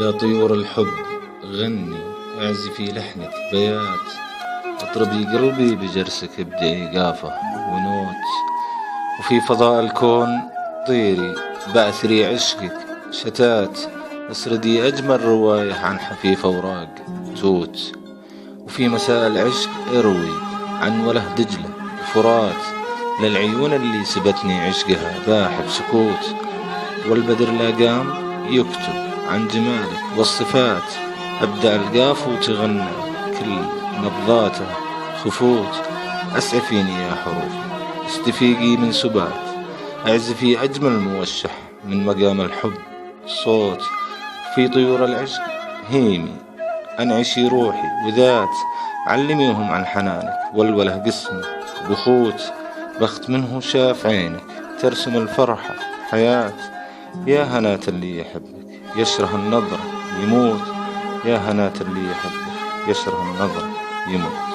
يا طيور الحب غني اعزفي لحنك بيات، اطربي قلبي بجرسك ابدعي قافة ونوت، وفي فضاء الكون طيري بعثري عشقك شتات، اسردي أجمل رواية عن حفيف أوراق توت، وفي مساء العشق اروي عن وله دجلة وفرات، للعيون اللي سبتني عشقها باح بسكوت، والبدر لا قام يكتب عن جمالك والصفات، أبدأ القاف وتغنى كل نبضاته خفوت، أسعفيني يا حروفي استفيقي من سبات، أعزفي أجمل موشح من مقام الحب صوت، في طيور العشق هيمي أنعشي روحي وذات، علميهم عن حنانك والوله قسمه بخوت، بخت منه شاف عينك ترسم الفرحة حياة، يا هناة اللي يحبك يشره النظرة يموت، يا هناة اللي يحبك يشره النظرة يموت.